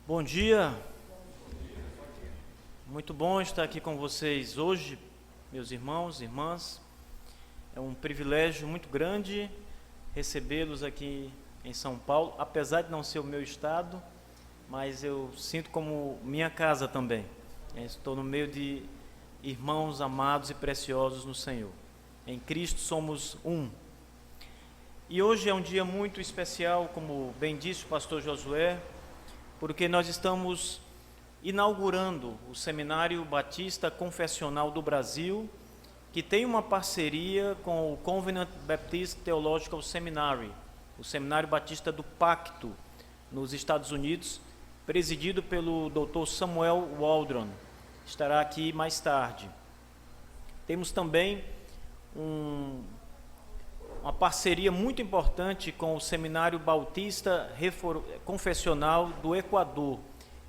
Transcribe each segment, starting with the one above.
Bom dia, muito bom estar aqui com vocês hoje, meus irmãos e irmãs. É um privilégio muito grande recebê-los aqui em São Paulo, apesar de não ser o meu estado, mas eu sinto como minha casa também. Estou no meio de irmãos amados e preciosos no Senhor. Em Cristo somos um. E hoje é um dia muito especial, como bem disse o pastor Josué, porque nós estamos inaugurando o Seminário Batista Confessional do Brasil, que tem uma parceria com o Covenant Baptist Theological Seminary, o Seminário Batista do Pacto, nos Estados Unidos, presidido pelo Dr. Samuel Waldron. Estará aqui mais tarde. Temos também uma parceria muito importante com o Seminário Bautista Confessional do Equador,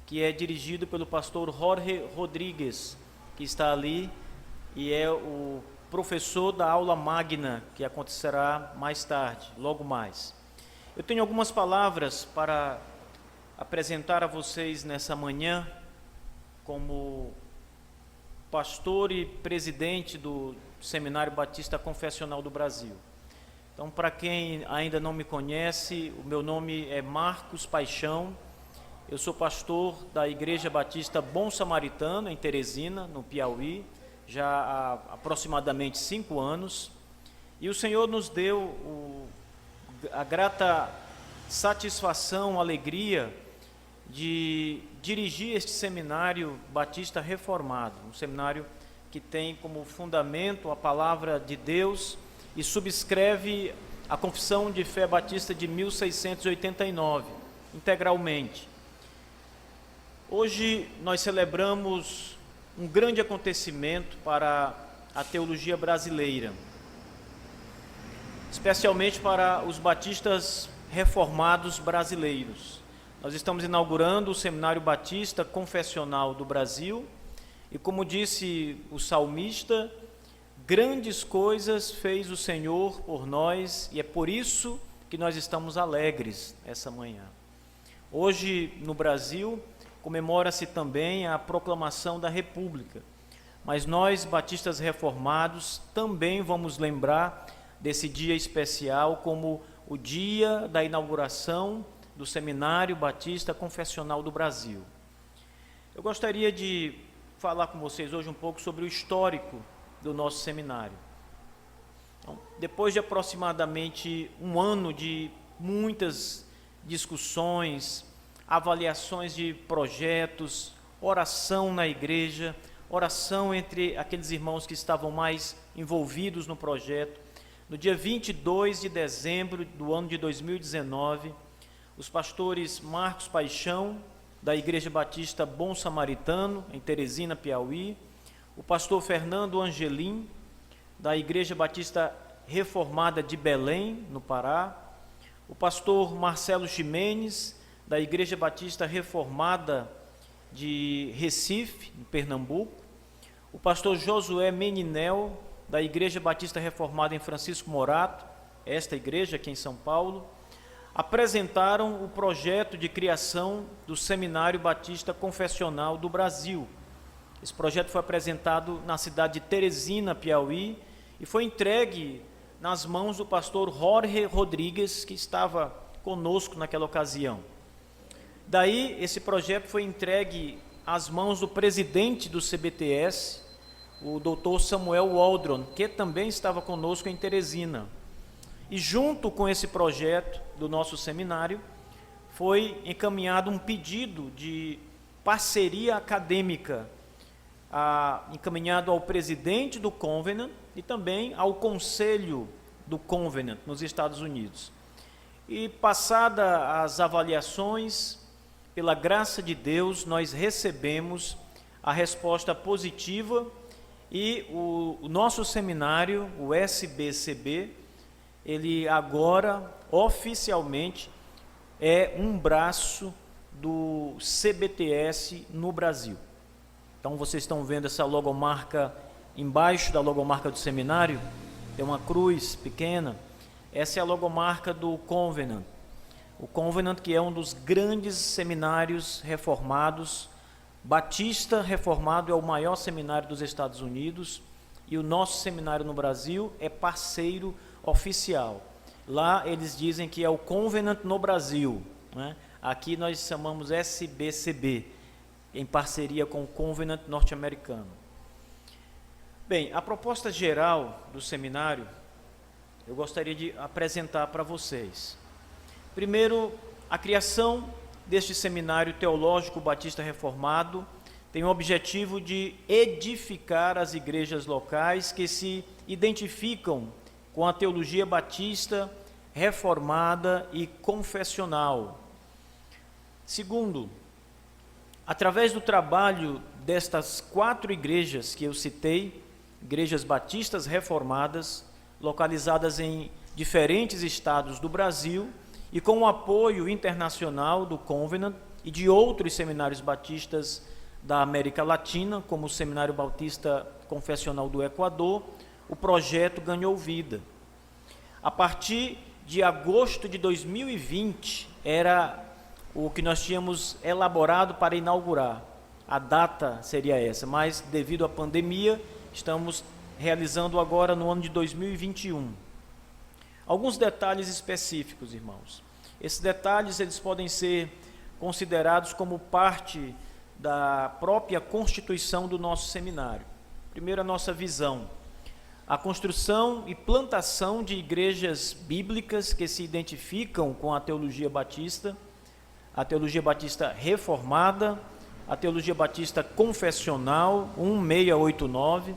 que é dirigido pelo pastor Jorge Rodrigues, que está ali e é o professor da aula magna, que acontecerá mais tarde, logo mais. Eu tenho algumas palavras para apresentar a vocês nessa manhã, como pastor e presidente do Seminário Batista Confessional do Brasil. Então, para quem ainda não me conhece, o meu nome é Marcos Paixão, eu sou pastor da Igreja Batista Bom Samaritano, em Teresina, no Piauí, já há aproximadamente 5 anos, e o Senhor nos deu a grata satisfação, alegria de dirigir este seminário batista reformado, um seminário que tem como fundamento a palavra de Deus e subscreve a Confissão de Fé Batista de 1689, integralmente. Hoje nós celebramos um grande acontecimento para a teologia brasileira, especialmente para os batistas reformados brasileiros. Nós estamos inaugurando o Seminário Batista Confessional do Brasil e, como disse o salmista, grandes coisas fez o Senhor por nós e é por isso que nós estamos alegres essa manhã. Hoje, no Brasil, comemora-se também a proclamação da República, mas nós, batistas reformados, também vamos lembrar desse dia especial como o dia da inauguração do Seminário Batista Confessional do Brasil. Eu gostaria de falar com vocês hoje um pouco sobre o histórico do nosso seminário. Então, depois de aproximadamente um ano de muitas discussões, avaliações de projetos, oração na igreja, oração entre aqueles irmãos que estavam mais envolvidos no projeto, no dia 22 de dezembro do ano de 2019, os pastores Marcos Paixão, da Igreja Batista Bom Samaritano, em Teresina, Piauí, o pastor Fernando Angelim, da Igreja Batista Reformada de Belém, no Pará, o pastor Marcelo Ximenes, da Igreja Batista Reformada de Recife, em Pernambuco, o pastor Josué Meninel, da Igreja Batista Reformada em Francisco Morato, esta igreja aqui em São Paulo, apresentaram o projeto de criação do Seminário Batista Confessional do Brasil. Esse projeto foi apresentado na cidade de Teresina, Piauí, e foi entregue nas mãos do pastor Jorge Rodrigues, que estava conosco naquela ocasião. Daí, esse projeto foi entregue às mãos do presidente do CBTS, o Dr. Samuel Waldron, que também estava conosco em Teresina. E junto com esse projeto do nosso seminário, foi encaminhado um pedido de parceria acadêmica, encaminhado ao presidente do Covenant e também ao conselho do Covenant nos Estados Unidos. E passadas as avaliações, pela graça de Deus, nós recebemos a resposta positiva e o nosso seminário, o SBCB, ele agora oficialmente é um braço do CBTS no Brasil. Então vocês estão vendo essa logomarca embaixo da logomarca do seminário, tem uma cruz pequena, essa é a logomarca do Covenant. o Covenant, que é um dos grandes seminários reformados. Batista Reformado é o maior seminário dos Estados Unidos e o nosso seminário no Brasil é parceiro oficial. Lá eles dizem que é o Covenant no Brasil, né? Aqui nós chamamos SBCB, em parceria com o Covenant norte-americano. Bem, a proposta geral do seminário, eu gostaria de apresentar para vocês. Primeiro, a criação deste seminário teológico batista reformado tem o objetivo de edificar as igrejas locais que se identificam com a teologia batista reformada e confessional. Segundo, através do trabalho destas 4 igrejas que eu citei, igrejas batistas reformadas, localizadas em diferentes estados do Brasil, e com o apoio internacional do Covenant e de outros seminários batistas da América Latina, como o Seminário Batista Confessional do Equador, o projeto ganhou vida. A partir de agosto de 2020, era o que nós tínhamos elaborado para inaugurar. A data seria essa, mas devido à pandemia, estamos realizando agora no ano de 2021. Alguns detalhes específicos, irmãos. Esses detalhes eles podem ser considerados como parte da própria constituição do nosso seminário. Primeiro, a nossa visão. A construção e plantação de igrejas bíblicas que se identificam com a teologia batista reformada, a teologia batista confessional 1689,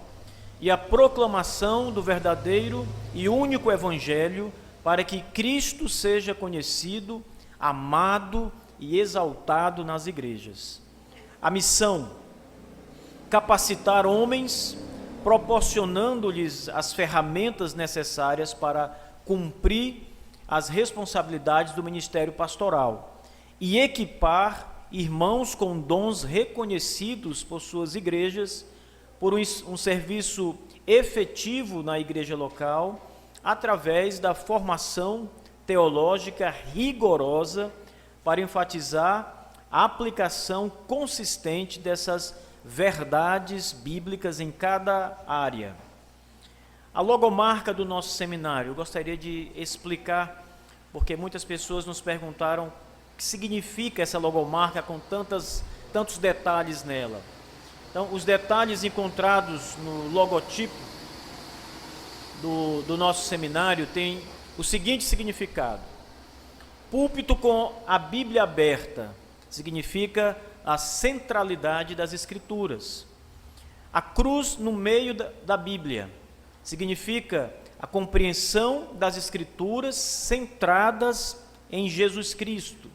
e a proclamação do verdadeiro e único evangelho para que Cristo seja conhecido, amado e exaltado nas igrejas. A missão: capacitar homens, proporcionando-lhes as ferramentas necessárias para cumprir as responsabilidades do ministério pastoral e equipar irmãos com dons reconhecidos por suas igrejas, por um serviço efetivo na igreja local, através da formação teológica rigorosa para enfatizar a aplicação consistente dessas verdades bíblicas em cada área. A logomarca do nosso seminário, eu gostaria de explicar, porque muitas pessoas nos perguntaram o que significa essa logomarca com tantos detalhes nela. Então, os detalhes encontrados no logotipo do nosso seminário têm o seguinte significado: púlpito com a Bíblia aberta significa a centralidade das Escrituras. A cruz no meio da Bíblia significa a compreensão das Escrituras centradas em Jesus Cristo.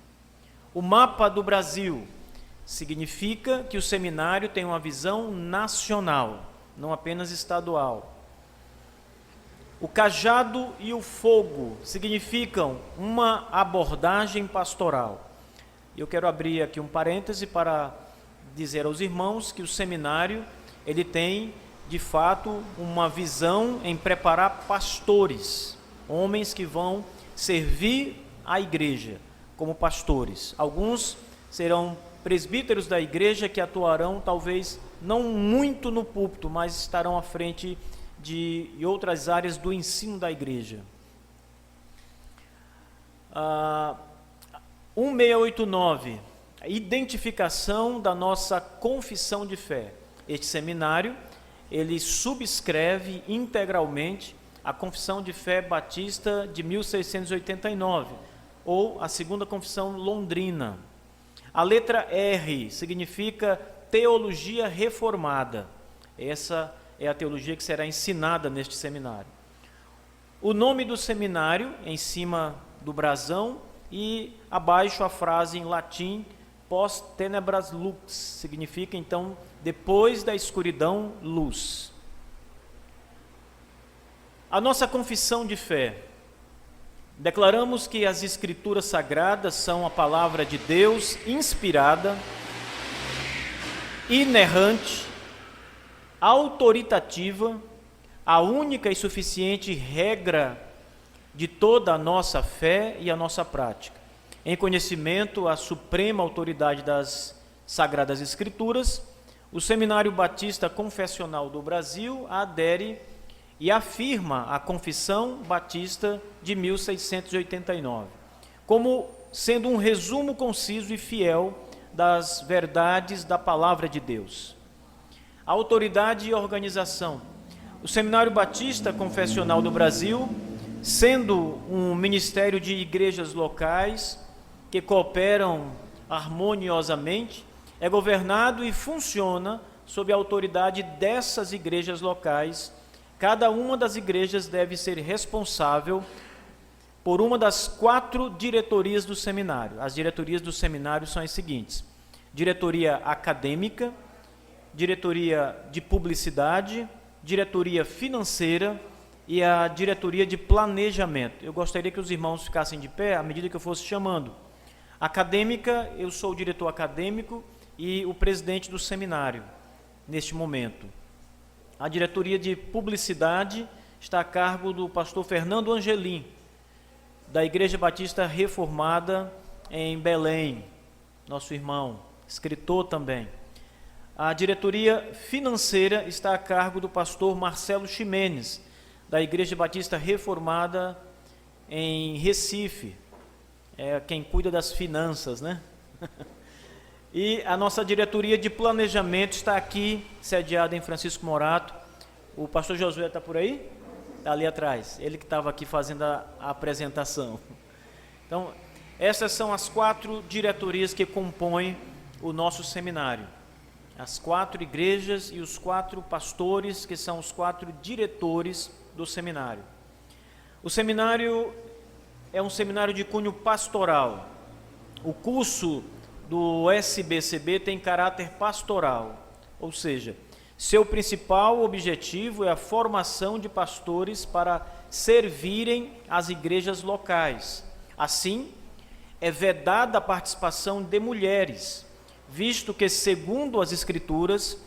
O mapa do Brasil significa que o seminário tem uma visão nacional, não apenas estadual. O cajado e o fogo significam uma abordagem pastoral. Eu quero abrir aqui um parêntese para dizer aos irmãos que o seminário, ele tem, de fato, uma visão em preparar pastores, homens que vão servir a igreja como pastores. Alguns serão presbíteros da igreja que atuarão, talvez, não muito no púlpito, mas estarão à frente de outras áreas do ensino da igreja. 1689, a identificação da nossa confissão de fé. Este seminário, ele subscreve integralmente a Confissão de Fé Batista de 1689, ou a Segunda Confissão Londrina. A letra R significa Teologia Reformada. Essa é a teologia que será ensinada neste seminário. O nome do seminário, em cima do brasão, e abaixo a frase em latim, Post tenebras lux, significa então, depois da escuridão, luz. A nossa confissão de fé. Declaramos que as Escrituras Sagradas são a palavra de Deus inspirada, inerrante, autoritativa, a única e suficiente regra de toda a nossa fé e a nossa prática. em conhecimento à suprema autoridade das Sagradas Escrituras, o Seminário Batista Confessional do Brasil adere e afirma a Confissão Batista de 1689, como sendo um resumo conciso e fiel das verdades da Palavra de Deus. A autoridade e organização. O Seminário Batista Confessional do Brasil, sendo um ministério de igrejas locais que cooperam harmoniosamente, é governado e funciona sob a autoridade dessas igrejas locais. Cada uma das igrejas deve ser responsável por uma das 4 diretorias do seminário. As diretorias do seminário são as seguintes: diretoria acadêmica, diretoria de publicidade, diretoria financeira e a diretoria de planejamento. Eu gostaria que os irmãos ficassem de pé à medida que eu fosse chamando. Acadêmica, eu sou o diretor acadêmico e o presidente do seminário, neste momento. A diretoria de publicidade está a cargo do pastor Fernando Angelim, da Igreja Batista Reformada em Belém, nosso irmão, escritor também. A diretoria financeira está a cargo do pastor Marcelo Ximenes, da Igreja Batista Reformada em Recife, é quem cuida das finanças, né? E a nossa diretoria de planejamento está aqui, sediada em Francisco Morato. O pastor Josué está por aí? Está ali atrás, ele que estava aqui fazendo a apresentação. Então, essas são as 4 diretorias que compõem o nosso seminário. As 4 igrejas e os 4 pastores, que são os 4 diretores do seminário. O seminário é um seminário de cunho pastoral. O curso do SBCB tem caráter pastoral, ou seja, seu principal objetivo é a formação de pastores para servirem as igrejas locais. Assim, é vedada a participação de mulheres, visto que, segundo as Escrituras,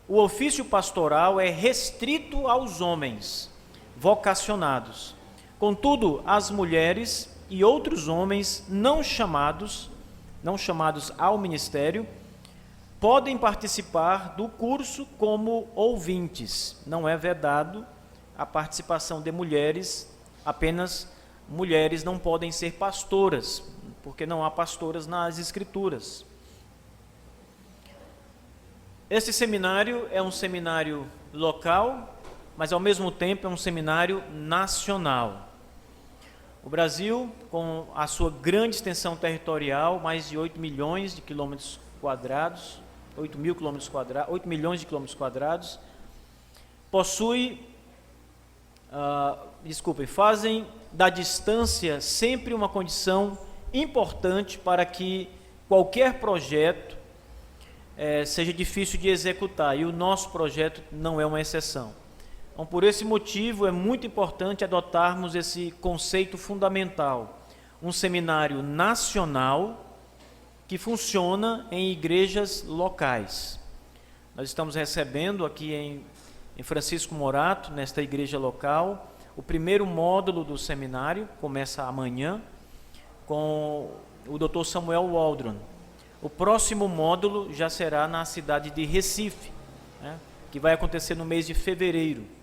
o ofício pastoral é restrito aos homens vocacionados. Contudo, as mulheres e outros homens não chamados ao ministério, podem participar do curso como ouvintes. Não é vedado a participação de mulheres, apenas mulheres não podem ser pastoras, porque não há pastoras nas Escrituras. Este seminário é um seminário local, mas ao mesmo tempo é um seminário nacional. O Brasil, com a sua grande extensão territorial, mais de 8 milhões de quilômetros quadrados, 8 milhões de quilômetros quadrados, fazem da distância sempre uma condição importante para que qualquer projeto seja difícil de executar, e o nosso projeto não é uma exceção. Então, por esse motivo, é muito importante adotarmos esse conceito fundamental, um seminário nacional que funciona em igrejas locais. Nós estamos recebendo aqui em Francisco Morato, nesta igreja local, o primeiro módulo do seminário, começa amanhã, com o Dr. Samuel Waldron. O próximo módulo já será na cidade de Recife, né, que vai acontecer no mês de fevereiro.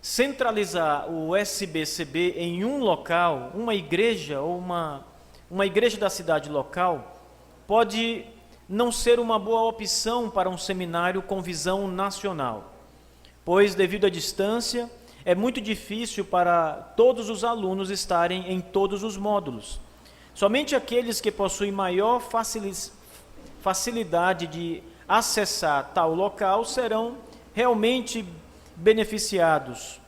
Centralizar o SBCB em um local, uma igreja ou uma igreja da cidade local, pode não ser uma boa opção para um seminário com visão nacional, pois, devido à distância, é muito difícil para todos os alunos estarem em todos os módulos. Somente aqueles que possuem maior facilidade de acessar tal local serão realmente beneficiados.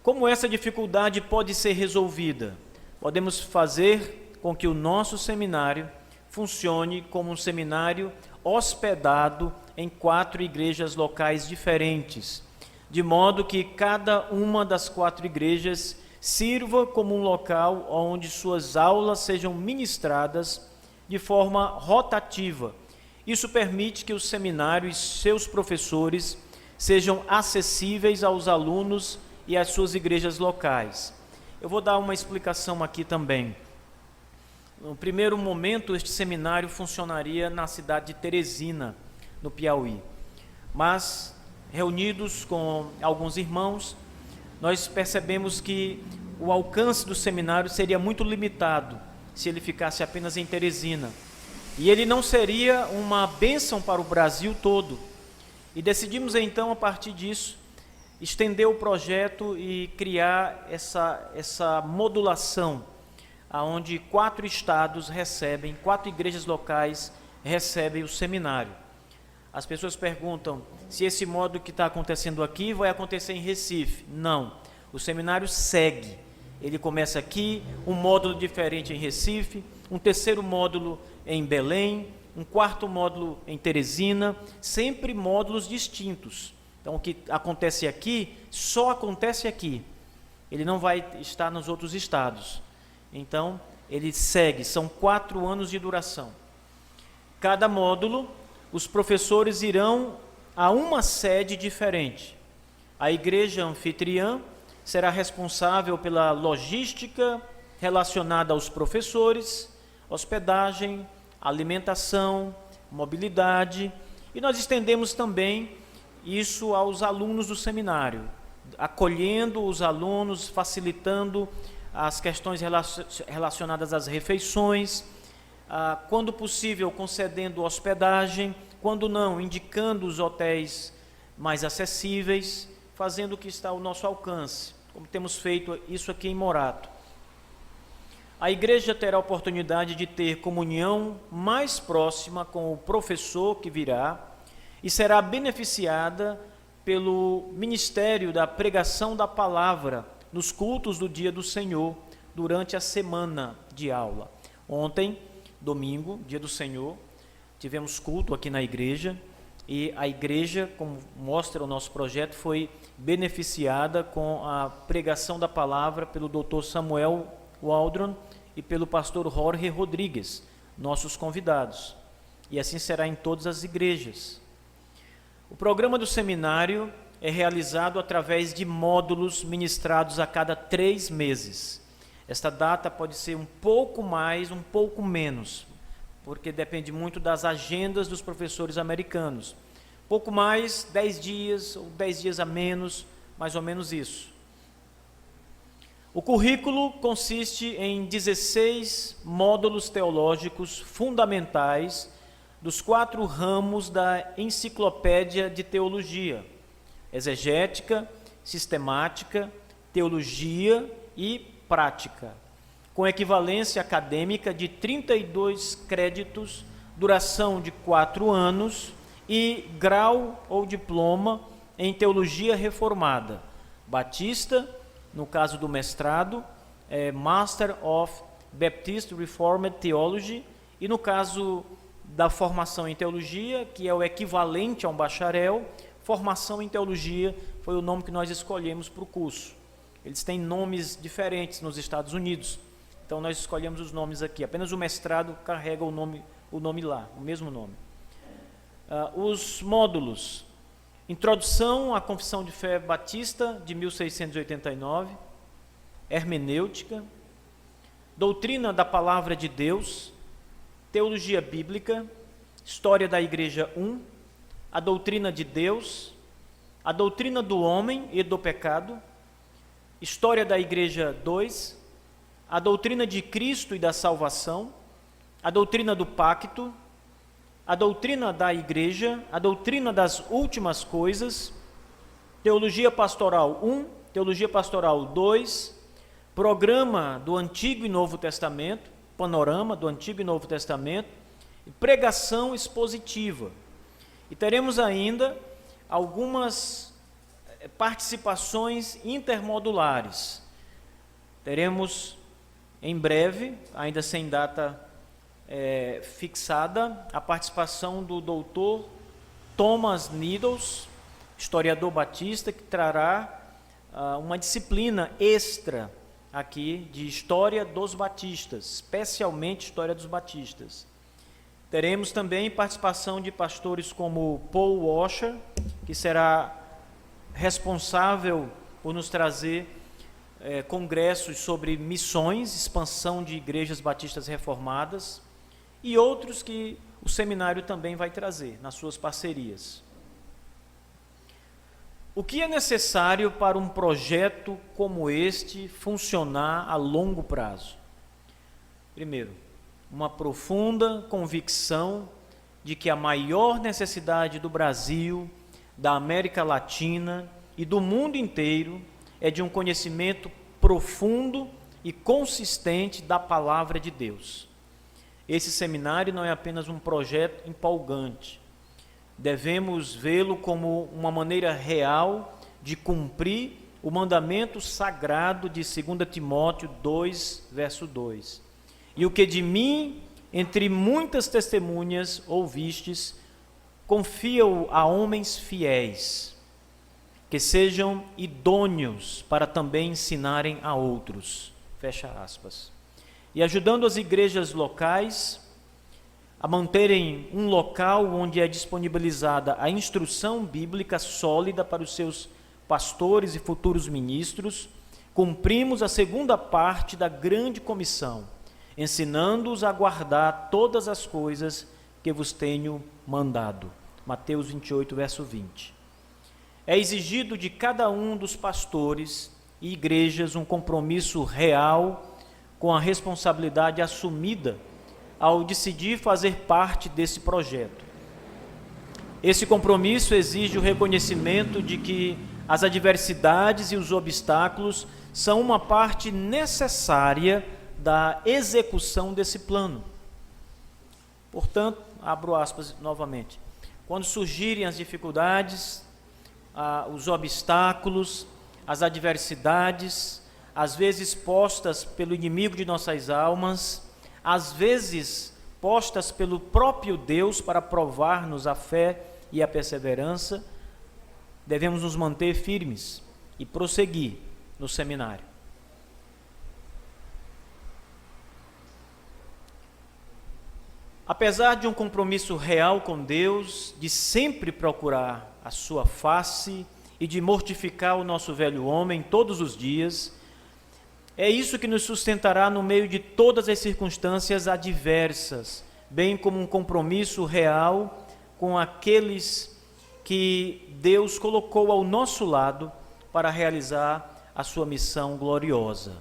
Como essa dificuldade pode ser resolvida? Podemos fazer com que o nosso seminário funcione como um seminário hospedado em 4 igrejas locais diferentes, de modo que cada uma das 4 igrejas sirva como um local onde suas aulas sejam ministradas de forma rotativa. Isso permite que o seminário e seus professores sejam acessíveis aos alunos e às suas igrejas locais. eu vou dar uma explicação aqui também. No primeiro momento, este seminário funcionaria na cidade de Teresina, no Piauí. Mas, reunidos com alguns irmãos, nós percebemos que o alcance do seminário seria muito limitado se ele ficasse apenas em Teresina. E ele não seria uma bênção para o Brasil todo. E decidimos então, a partir disso, estender o projeto e criar essa modulação, onde 4 estados recebem, 4 igrejas locais recebem o seminário. As pessoas perguntam se esse módulo que está acontecendo aqui vai acontecer em Recife. Não, o seminário segue. Ele começa aqui, um módulo diferente em Recife, um terceiro módulo em Belém, um quarto módulo em Teresina, sempre módulos distintos. Então, o que acontece aqui, só acontece aqui. Ele não vai estar nos outros estados. Então, ele segue, são 4 anos de duração. Cada módulo, os professores irão a uma sede diferente. A igreja anfitriã será responsável pela logística relacionada aos professores, hospedagem, alimentação, mobilidade, e nós estendemos também isso aos alunos do seminário, acolhendo os alunos, facilitando as questões relacionadas às refeições, quando possível concedendo hospedagem, quando não, indicando os hotéis mais acessíveis, fazendo o que está ao nosso alcance, como temos feito isso aqui em Morato. A igreja terá a oportunidade de ter comunhão mais próxima com o professor que virá e será beneficiada pelo ministério da pregação da palavra nos cultos do dia do Senhor, durante a semana de aula. Ontem, domingo, dia do Senhor, tivemos culto aqui na igreja e a igreja, como mostra o nosso projeto, foi beneficiada com a pregação da palavra pelo Dr. Samuel Waldron e pelo pastor Jorge Rodrigues, nossos convidados. E assim será em todas as igrejas. O programa do seminário é realizado através de módulos ministrados a cada 3 meses. Esta data pode ser um pouco mais, um pouco menos, porque depende muito das agendas dos professores americanos. Pouco mais, 10 dias ou 10 dias a menos, mais ou menos isso. O currículo consiste em 16 módulos teológicos fundamentais dos 4 ramos da enciclopédia de teologia: exegética, sistemática, teologia e prática, com equivalência acadêmica de 32 créditos, duração de 4 anos e grau ou diploma em teologia reformada, batista, no caso do mestrado, Master of Baptist Reformed Theology, e no caso da formação em teologia, que é o equivalente a um bacharel, formação em teologia foi o nome que nós escolhemos para o curso. Eles têm nomes diferentes nos Estados Unidos, então nós escolhemos os nomes aqui. Apenas o mestrado carrega o nome lá, o mesmo nome. Os módulos: Introdução à Confissão de Fé Batista, de 1689, Hermenêutica, Doutrina da Palavra de Deus, Teologia Bíblica, História da Igreja 1, a Doutrina de Deus, a Doutrina do Homem e do Pecado, História da Igreja 2, a Doutrina de Cristo e da Salvação, a Doutrina do Pacto, a Doutrina da Igreja, a Doutrina das Últimas Coisas, Teologia Pastoral 1, Teologia Pastoral 2, Programa do Antigo e Novo Testamento, Panorama do Antigo e Novo Testamento, e Pregação Expositiva. E teremos ainda algumas participações intermodulares. Teremos em breve, ainda sem data fixada, a participação do doutor Thomas Needles, historiador batista, que trará uma disciplina extra aqui de História dos Batistas, especialmente História dos Batistas. Teremos também participação de pastores como Paul Washer, que será responsável por nos trazer congressos sobre missões, expansão de igrejas batistas reformadas, e outros que o seminário também vai trazer nas suas parcerias. O que é necessário para um projeto como este funcionar a longo prazo? Primeiro, uma profunda convicção de que a maior necessidade do Brasil, da América Latina e do mundo inteiro é de um conhecimento profundo e consistente da palavra de Deus. Esse seminário não é apenas um projeto empolgante. Devemos vê-lo como uma maneira real de cumprir o mandamento sagrado de 2 Timóteo 2, verso 2. E o que de mim, entre muitas testemunhas ouvistes, confia-o a homens fiéis, que sejam idôneos para também ensinarem a outros. Fecha aspas. E ajudando as igrejas locais a manterem um local onde é disponibilizada a instrução bíblica sólida para os seus pastores e futuros ministros, cumprimos a segunda parte da grande comissão, ensinando-os a guardar todas as coisas que vos tenho mandado. Mateus 28, verso 20. É exigido de cada um dos pastores e igrejas um compromisso real com a responsabilidade assumida ao decidir fazer parte desse projeto. Esse compromisso exige o reconhecimento de que as adversidades e os obstáculos são uma parte necessária da execução desse plano. Portanto, abro aspas novamente, quando surgirem as dificuldades, os obstáculos, as adversidades, às vezes postas pelo inimigo de nossas almas, às vezes postas pelo próprio Deus para provar-nos a fé e a perseverança, devemos nos manter firmes e prosseguir no seminário. Apesar de um compromisso real com Deus, de sempre procurar a sua face e de mortificar o nosso velho homem todos os dias, é isso que nos sustentará no meio de todas as circunstâncias adversas, bem como um compromisso real com aqueles que Deus colocou ao nosso lado para realizar a sua missão gloriosa.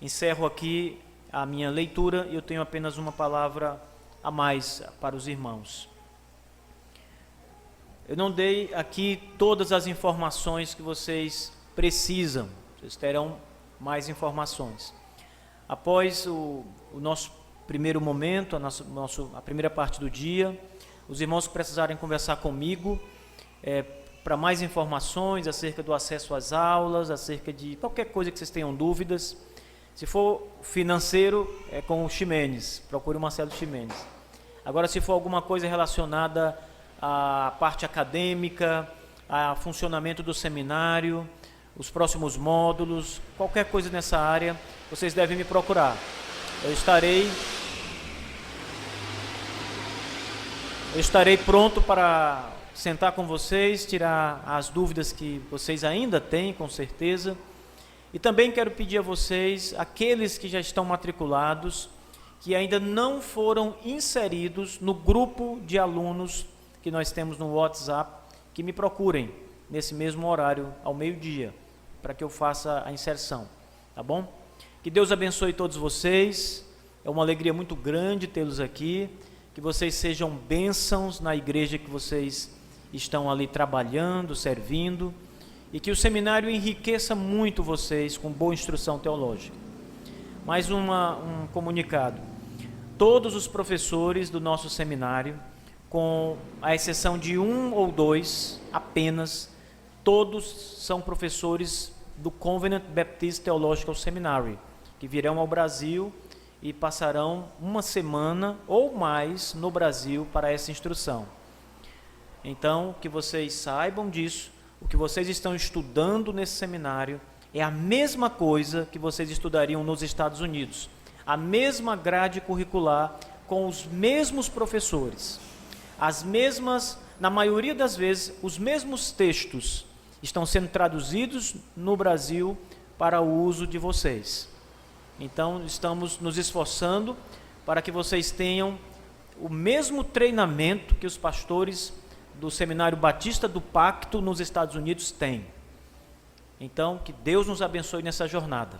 Encerro aqui a minha leitura e eu tenho apenas uma palavra a mais para os irmãos. Eu não dei aqui todas as informações que vocês precisam, vocês terão mais informações. Após o nosso primeiro momento, a primeira parte do dia, os irmãos que precisarem conversar comigo para mais informações acerca do acesso às aulas, acerca de qualquer coisa que vocês tenham dúvidas. Se for financeiro, é com o Ximenes, procure o Marcelo Ximenes. Agora, se for alguma coisa relacionada à parte acadêmica, ao funcionamento do seminário, os próximos módulos, qualquer coisa nessa área, vocês devem me procurar. Eu estarei pronto para sentar com vocês, tirar as dúvidas que vocês ainda têm, com certeza. E também quero pedir a vocês, aqueles que já estão matriculados, que ainda não foram inseridos no grupo de alunos que nós temos no WhatsApp, que me procurem nesse mesmo horário, ao meio-dia, para que eu faça a inserção, tá bom? Que Deus abençoe todos vocês, é uma alegria muito grande tê-los aqui, que vocês sejam bênçãos na igreja que vocês estão ali trabalhando, servindo, e que o seminário enriqueça muito vocês com boa instrução teológica. Mais um comunicado, todos os professores do nosso seminário, com a exceção de um ou dois apenas, todos são professores do Covenant Baptist Theological Seminary, que virão ao Brasil e passarão uma semana ou mais no Brasil para essa instrução. Então, que vocês saibam disso, o que vocês estão estudando nesse seminário é a mesma coisa que vocês estudariam nos Estados Unidos, a mesma grade curricular, com os mesmos professores, as mesmas, na maioria das vezes, os mesmos textos estão sendo traduzidos no Brasil para o uso de vocês. Então, estamos nos esforçando para que vocês tenham o mesmo treinamento que os pastores do Seminário Batista do Pacto nos Estados Unidos têm. Então, que Deus nos abençoe nessa jornada.